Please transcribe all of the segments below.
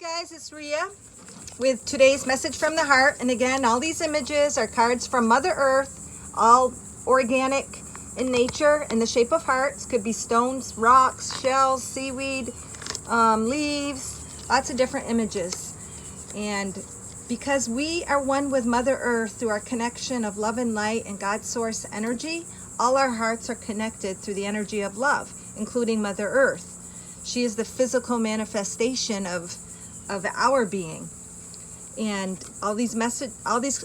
Guys, it's Ria with today's message from the heart. And again, all these images are cards from Mother Earth, all organic in nature in the shape of hearts. Could be stones, rocks, shells, seaweed, leaves, lots of different images. And because we are one with Mother Earth through our connection of love and light and God source energy, all our hearts are connected through the energy of love, including Mother Earth. She is the physical manifestation of our being. And all these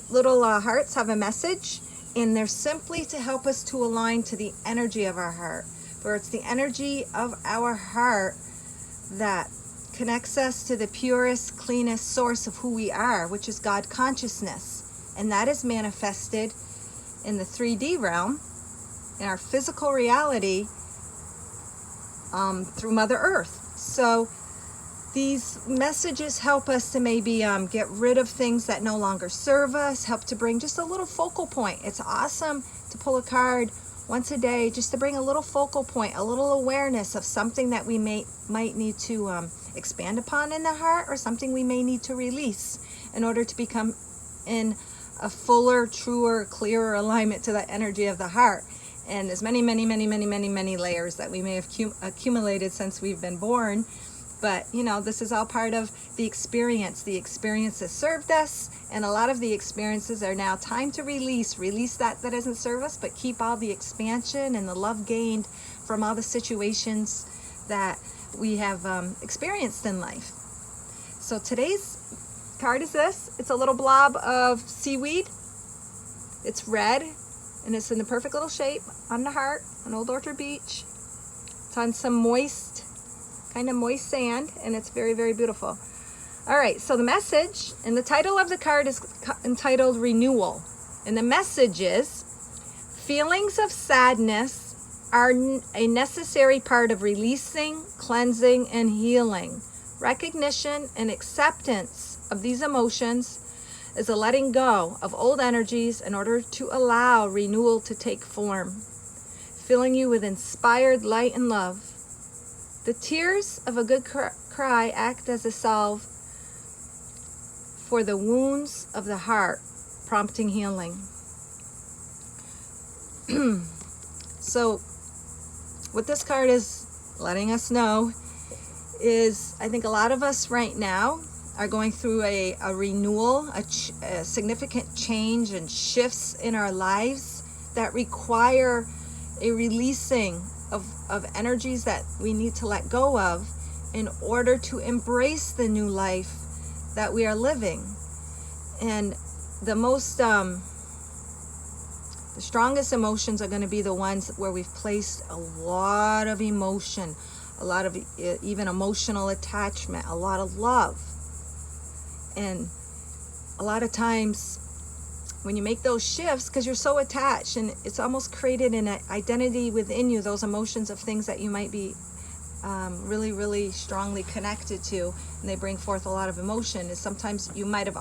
little hearts have a message, and they're simply to help us to align to the energy of our heart. For it's the energy of our heart that connects us to the purest, cleanest source of who we are, which is God consciousness. And that is manifested in the 3D realm, in our physical reality, through Mother Earth. So these messages help us to maybe get rid of things that no longer serve us, help to bring just a little focal point. It's awesome to pull a card once a day just to bring a little focal point, a little awareness of something that we might need to expand upon in the heart, or something we may need to release in order to become in a fuller, truer, clearer alignment to the energy of the heart. And there's many layers that we may have accumulated since we've been born. But, this is all part of the experience. The experience has served us, and a lot of the experiences are now time to release. Release that doesn't serve us, but keep all the expansion and the love gained from all the situations that we have experienced in life. So today's card is this. It's a little blob of seaweed. It's red, and it's in the perfect little shape on the heart, on Old Orchard Beach. It's on some kind of moist sand, and it's very, very beautiful. All right, so the message, and the title of the card is entitled Renewal. And the message is, feelings of sadness are a necessary part of releasing, cleansing, and healing. Recognition and acceptance of these emotions is a letting go of old energies in order to allow renewal to take form, filling you with inspired light and love. The tears of a good cry act as a salve for the wounds of the heart, prompting healing. So what this card is letting us know is, I think a lot of us right now are going through a renewal, a significant change and shifts in our lives that require a releasing of energies that we need to let go of in order to embrace the new life that we are living. And the strongest emotions are going to be the ones where we've placed a lot of emotion, a lot of even emotional attachment, a lot of love. And a lot of times when you make those shifts, because you're so attached, and it's almost created an identity within you, those emotions of things that you might be really, really strongly connected to, and they bring forth a lot of emotion, is sometimes you might have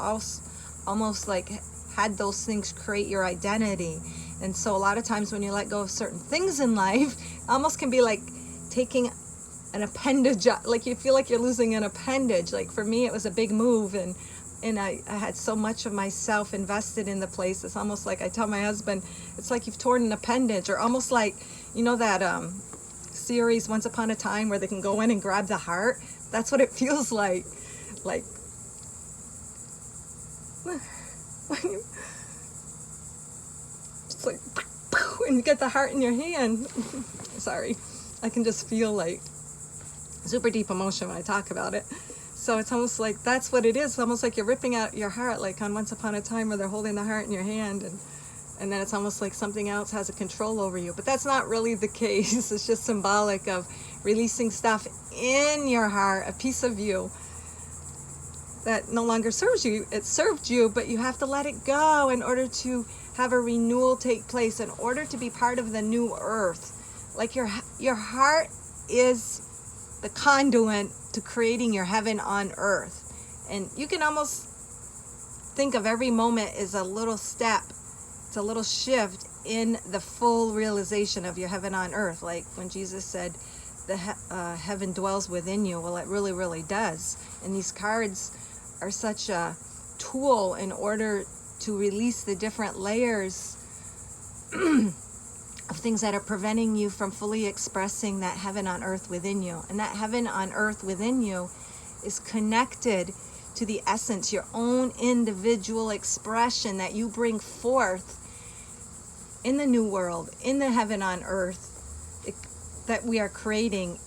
almost like had those things create your identity. And so a lot of times when you let go of certain things in life, almost can be like taking an appendage, like you feel like you're losing an appendage. Like for me, it was a big move, and I had so much of myself invested in the place. It's almost like I tell my husband, it's like you've torn an appendage, or almost like, that series Once Upon a Time where they can go in and grab the heart. That's what it feels like. Like it's like, and you get the heart in your hand. Sorry, I can just feel like super deep emotion when I talk about it. So it's almost like that's what it is. It's almost like you're ripping out your heart, like on Once Upon a Time where they're holding the heart in your hand, and then it's almost like something else has a control over you. But that's not really the case. It's just symbolic of releasing stuff in your heart, a piece of you that no longer serves you. It served you, but you have to let it go in order to have a renewal take place, in order to be part of the new earth. Like your heart is the conduit to creating your heaven on earth. And you can almost think of every moment as a little step. It's a little shift in the full realization of your heaven on earth. Like when Jesus said, heaven dwells within you. Well, it really, really does. And these cards are such a tool in order to release the different layers of things that are preventing you from fully expressing that heaven on earth within you. And that heaven on earth within you is connected to the essence, your own individual expression that you bring forth in the new world, in the heaven on earth that we are creating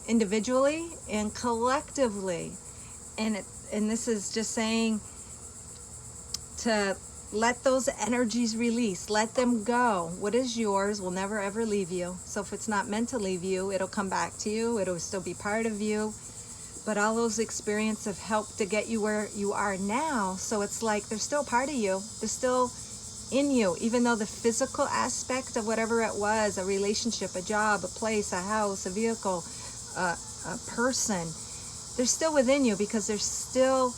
individually and collectively. And this is just saying to let those energies release, let them go. What is yours will never ever leave you. So if it's not meant to leave you, it'll come back to you, it'll still be part of you. But all those experiences have helped to get you where you are now. So it's like they're still part of you, they're still in you, even though the physical aspect of whatever it was, a relationship, a job, a place, a house, a vehicle, a person, they're still within you, because there's still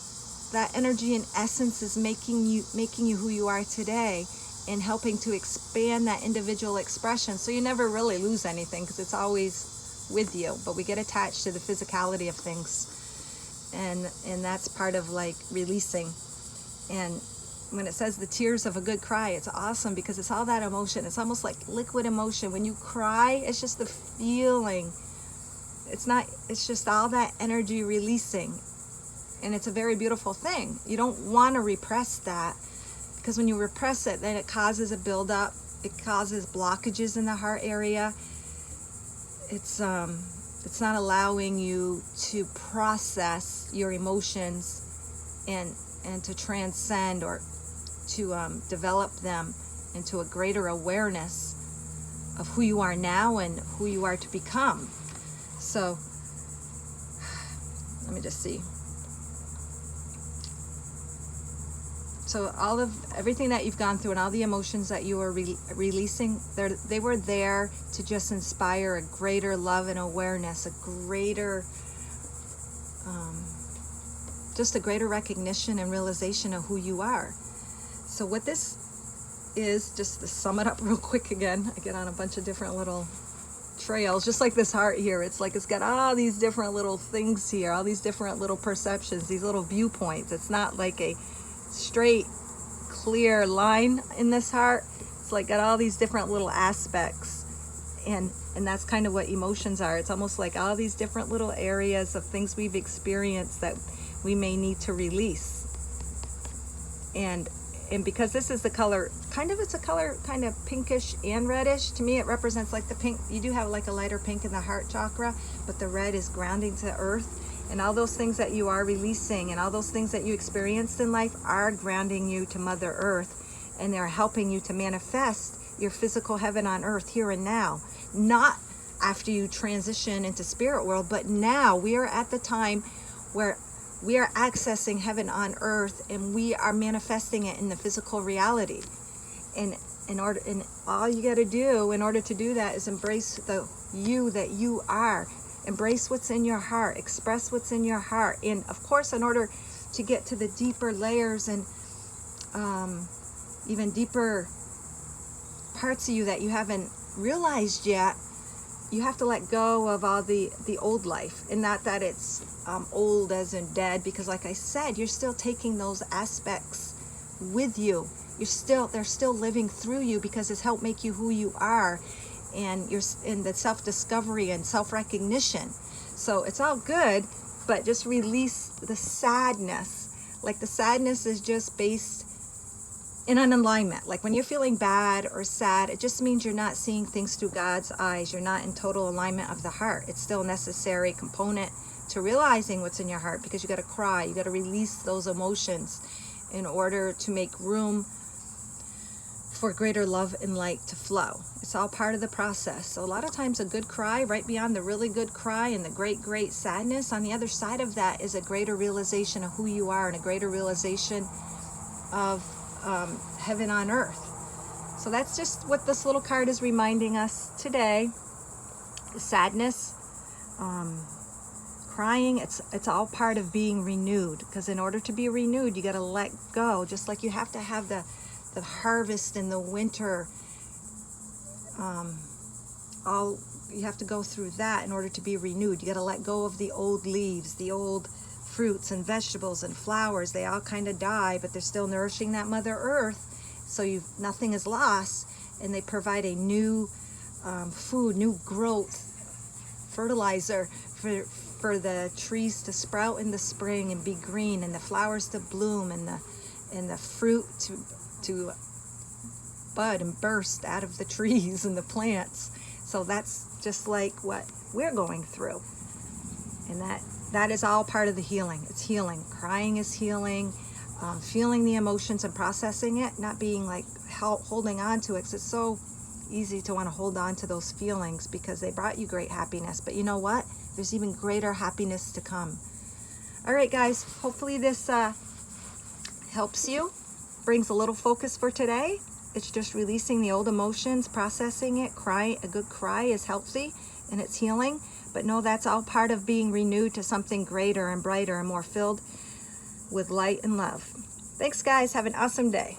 that energy and essence is making you who you are today, and helping to expand that individual expression. So you never really lose anything, because it's always with you. But we get attached to the physicality of things, and that's part of like releasing. And when it says the tears of a good cry, it's awesome, because it's all that emotion. It's almost like liquid emotion. When you cry, it's just the feeling. It's just all that energy releasing. And it's a very beautiful thing. You don't want to repress that, because when you repress it, then it causes a buildup. It causes blockages in the heart area. It's not allowing you to process your emotions and to transcend, or to develop them into a greater awareness of who you are now and who you are to become. So let me just see. So everything that you've gone through and all the emotions that you are releasing, they were there to just inspire a greater love and awareness, a greater just a greater recognition and realization of who you are. So what this is, just to sum it up real quick again, I get on a bunch of different little trails, just like this heart here. It's like it's got all these different little things here, all these different little perceptions, these little viewpoints. It's not like a straight, clear line in this heart. It's like got all these different little aspects, and that's kind of what emotions are. It's almost like all these different little areas of things we've experienced that we may need to release. And because this is the color, it's a color kind of pinkish and reddish. To me, it represents like the pink. You do have like a lighter pink in the heart chakra, but the red is grounding to earth. And all those things that you are releasing and all those things that you experienced in life are grounding you to Mother Earth, and they're helping you to manifest your physical heaven on earth here and now. Not after you transition into spirit world, but now we are at the time where we are accessing heaven on earth, and we are manifesting it in the physical reality. And all you got to do in order to do that is embrace the you that you are. Embrace what's in your heart. Express what's in your heart. And of course, in order to get to the deeper layers and even deeper parts of you that you haven't realized yet, you have to let go of all the old life. And not that it's old as in dead, because like I said, you're still taking those aspects with you. They're still living through you, because it's helped make you who you are, and you're in the self-discovery and self-recognition. So it's all good, but just release the sadness. Like the sadness is just based in an alignment. Like when you're feeling bad or sad, it just means you're not seeing things through God's eyes. You're not in total alignment of the heart. It's still a necessary component to realizing what's in your heart, because you got to cry. You got to release those emotions in order to make room for greater love and light to flow. It's all part of the process. So a lot of times a good cry, right beyond the really good cry and the great sadness, on the other side of that is a greater realization of who you are, and a greater realization of heaven on earth. So that's just what this little card is reminding us today. Sadness, crying, it's all part of being renewed, because in order to be renewed, you got to let go. Just like you have to have the harvest in the winter all you have to go through that in order to be renewed. You got to let go of the old leaves, the old fruits and vegetables and flowers. They all kind of die, but they're still nourishing that Mother Earth, so nothing is lost, and they provide a new food, new growth, fertilizer for the trees to sprout in the spring and be green, and the flowers to bloom, and the fruit to bud and burst out of the trees and the plants. So that's just like what we're going through, and that is all part of the healing. It's healing. Crying is healing. Feeling the emotions and processing it, not being like holding on to it, 'cause it's so easy to want to hold on to those feelings because they brought you great happiness. But you know what? There's even greater happiness to come. All right, guys, hopefully this helps you, brings a little focus for today. It's just releasing the old emotions, processing it. A good cry is healthy and it's healing. But no, that's all part of being renewed to something greater and brighter and more filled with light and love. Thanks, guys. Have an awesome day.